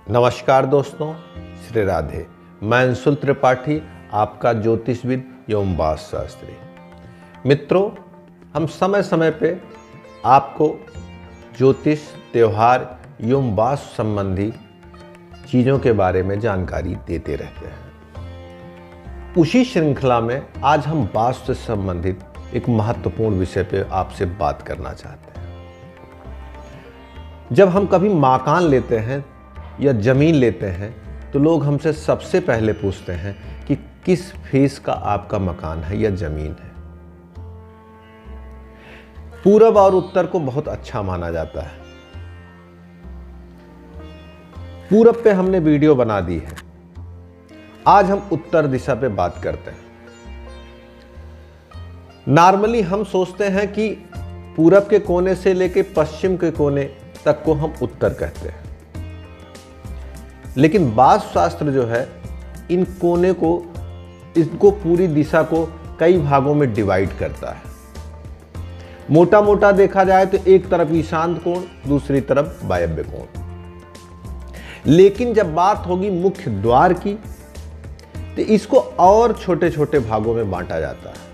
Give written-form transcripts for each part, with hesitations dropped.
नमस्कार दोस्तों, श्री राधे। मैं अंशुल त्रिपाठी, आपका ज्योतिषविद एवं वास्तुशास्त्री। मित्रों, हम समय समय पे आपको ज्योतिष, त्यौहार एवं वास्तु संबंधी चीज़ों के बारे में जानकारी देते रहते हैं। उसी श्रृंखला में आज हम वास्तु से संबंधित एक महत्वपूर्ण विषय पे आपसे बात करना चाहते हैं। जब हम कभी मकान लेते हैं या ज़मीन लेते हैं तो लोग हमसे सबसे पहले पूछते हैं कि किस फेस का आपका मकान है या ज़मीन है। पूरब और उत्तर को बहुत अच्छा माना जाता है। पूरब पे हमने वीडियो बना दी है। आज हम उत्तर दिशा पे बात करते हैं। नॉर्मली हम सोचते हैं कि पूरब के कोने से लेकर पश्चिम के कोने तक को हम उत्तर कहते हैं, लेकिन वास्तुशास्त्र जो है इन कोने को, इसको पूरी दिशा को कई भागों में डिवाइड करता है। मोटा मोटा देखा जाए तो एक तरफ ईशान कोण, दूसरी तरफ वायव्य कोण। लेकिन जब बात होगी मुख्य द्वार की तो इसको और छोटे छोटे भागों में बांटा जाता है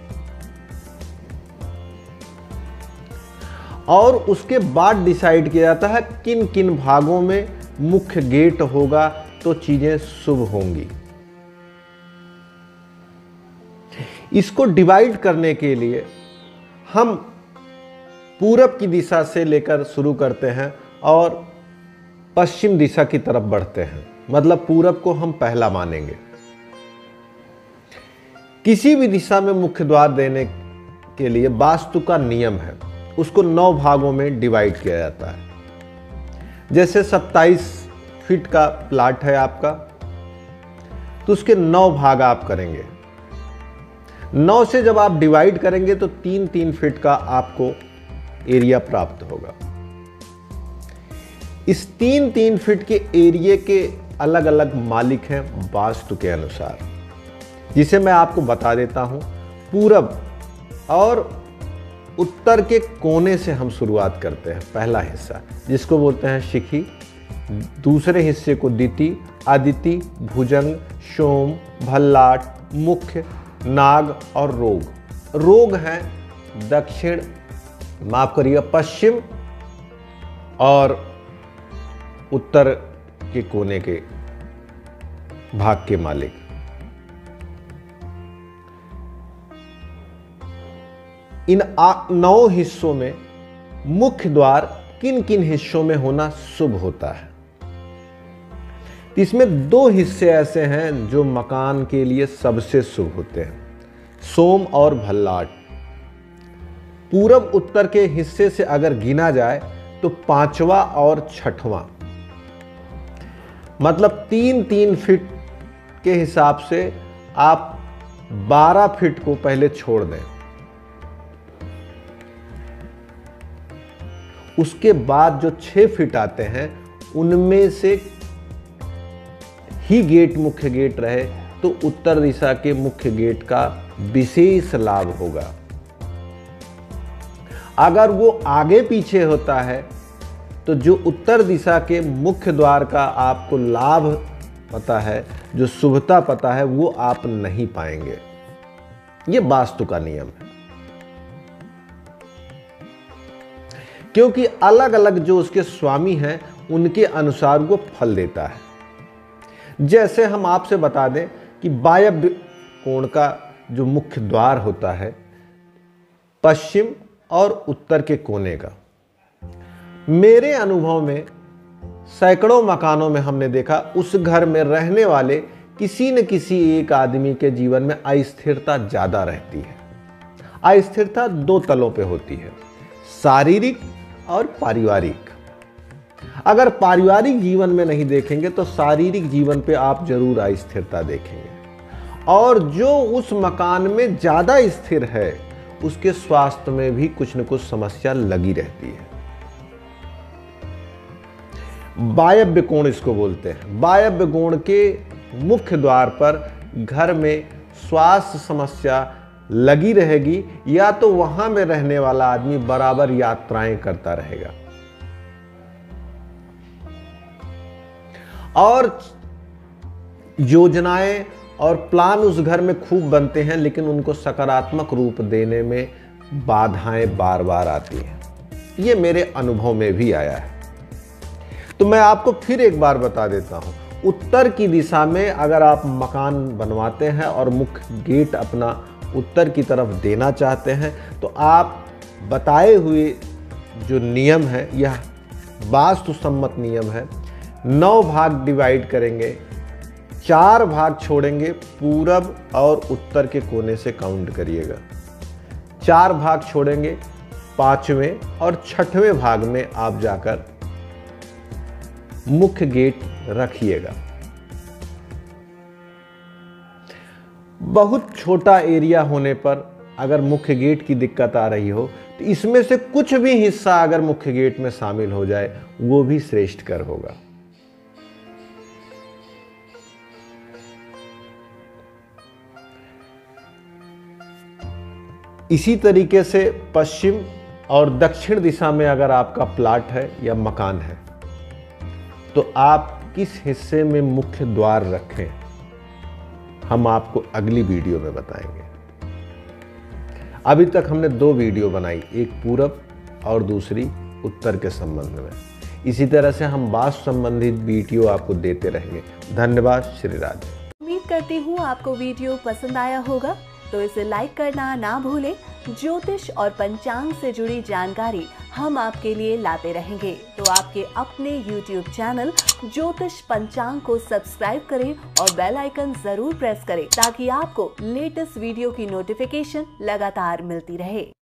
और उसके बाद डिसाइड किया जाता है किन किन भागों में मुख्य गेट होगा तो चीजें शुभ होंगी। इसको डिवाइड करने के लिए हम पूरब की दिशा से लेकर शुरू करते हैं और पश्चिम दिशा की तरफ बढ़ते हैं। मतलब पूरब को हम पहला मानेंगे। किसी भी दिशा में मुख्य द्वार देने के लिए वास्तु का नियम है, उसको 9 भागों में डिवाइड किया जाता है। जैसे 27 फीट का प्लाट है आपका, तो उसके 9 भाग आप करेंगे। 9 से जब आप डिवाइड करेंगे तो 3-3 फीट का आपको एरिया प्राप्त होगा। इस 3-3 फीट के एरिया के अलग अलग मालिक हैं वास्तु के अनुसार, जिसे मैं आपको बता देता हूं। पूरब और उत्तर के कोने से हम शुरुआत करते हैं। पहला हिस्सा जिसको बोलते हैं शिखी, दूसरे हिस्से को दिति, आदिति, भुजंग, सोम, भल्लाट, मुख्य, नाग और रोग। रोग है दक्षिण, माफ करिएगा, पश्चिम और उत्तर के कोने के भाग के मालिक। इन 9 हिस्सों में मुख्य द्वार किन किन हिस्सों में होना शुभ होता है। इसमें 2 हिस्से ऐसे हैं जो मकान के लिए सबसे शुभ होते हैं, सोम और भल्लाट। पूरब उत्तर के हिस्से से अगर गिना जाए तो 5वां और 6वां, मतलब 3-3 फीट के हिसाब से आप 12 फीट को पहले छोड़ दें। उसके बाद जो 6 फीट आते हैं उनमें से ही गेट मुख्य गेट रहे तो उत्तर दिशा के मुख्य गेट का विशेष लाभ होगा। अगर वो आगे पीछे होता है तो जो उत्तर दिशा के मुख्य द्वार का आपको लाभ पता है, जो शुभता पता है, वो आप नहीं पाएंगे। ये वास्तु का नियम है, क्योंकि अलग अलग जो उसके स्वामी हैं उनके अनुसार वो फल देता है। जैसे हम आपसे बता दें कि वायव्य कोण का जो मुख्य द्वार होता है पश्चिम और उत्तर के कोने का, मेरे अनुभव में सैकड़ों मकानों में हमने देखा उस घर में रहने वाले किसी न किसी एक आदमी के जीवन में अस्थिरता ज्यादा रहती है। अस्थिरता 2 तलों पे होती है, शारीरिक और पारिवारिक। अगर पारिवारिक जीवन में नहीं देखेंगे तो शारीरिक जीवन पे आप जरूर अस्थिरता देखेंगे। और जो उस मकान में ज्यादा स्थिर है उसके स्वास्थ्य में भी कुछ न कुछ समस्या लगी रहती है। वायव्य कोण इसको बोलते हैं। वायव्य कोण के मुख्य द्वार पर घर में स्वास्थ्य समस्या लगी रहेगी, या तो वहां में रहने वाला आदमी बराबर यात्राएं करता रहेगा। और योजनाएं और प्लान उस घर में खूब बनते हैं, लेकिन उनको सकारात्मक रूप देने में बाधाएं बार बार आती हैं। ये मेरे अनुभव में भी आया है। तो मैं आपको फिर एक बार बता देता हूं, उत्तर की दिशा में अगर आप मकान बनवाते हैं और मुख्य गेट अपना उत्तर की तरफ देना चाहते हैं, तो आप बताए हुए जो नियम है, यह वास्तुसम्मत नियम है, 9 भाग डिवाइड करेंगे, 4 भाग छोड़ेंगे, पूरब और उत्तर के कोने से काउंट करिएगा, 4 भाग छोड़ेंगे, 5वें और 6वें भाग में आप जाकर मुख्य गेट रखिएगा। बहुत छोटा एरिया होने पर अगर मुख्य गेट की दिक्कत आ रही हो, तो इसमें से कुछ भी हिस्सा अगर मुख्य गेट में शामिल हो जाए, वो भी श्रेष्ठकर होगा। इसी तरीके से पश्चिम और दक्षिण दिशा में अगर आपका प्लाट है या मकान है, तो आप किस हिस्से में मुख्य द्वार रखें, हम आपको अगली वीडियो में बताएंगे। अभी तक हमने 2 वीडियो बनाई, एक पूरब और दूसरी उत्तर के संबंध में। इसी तरह से हम वास्तु संबंधित वीडियो आपको देते रहेंगे। धन्यवाद। श्री राधे। उम्मीद करती हूँ आपको वीडियो पसंद आया होगा, तो इसे लाइक करना ना भूलें। ज्योतिष और पंचांग से जुड़ी जानकारी हम आपके लिए लाते रहेंगे, तो आपके अपने YouTube चैनल ज्योतिष पंचांग को सब्सक्राइब करें और बेल आइकन जरूर प्रेस करें, ताकि आपको लेटेस्ट वीडियो की नोटिफिकेशन लगातार मिलती रहे।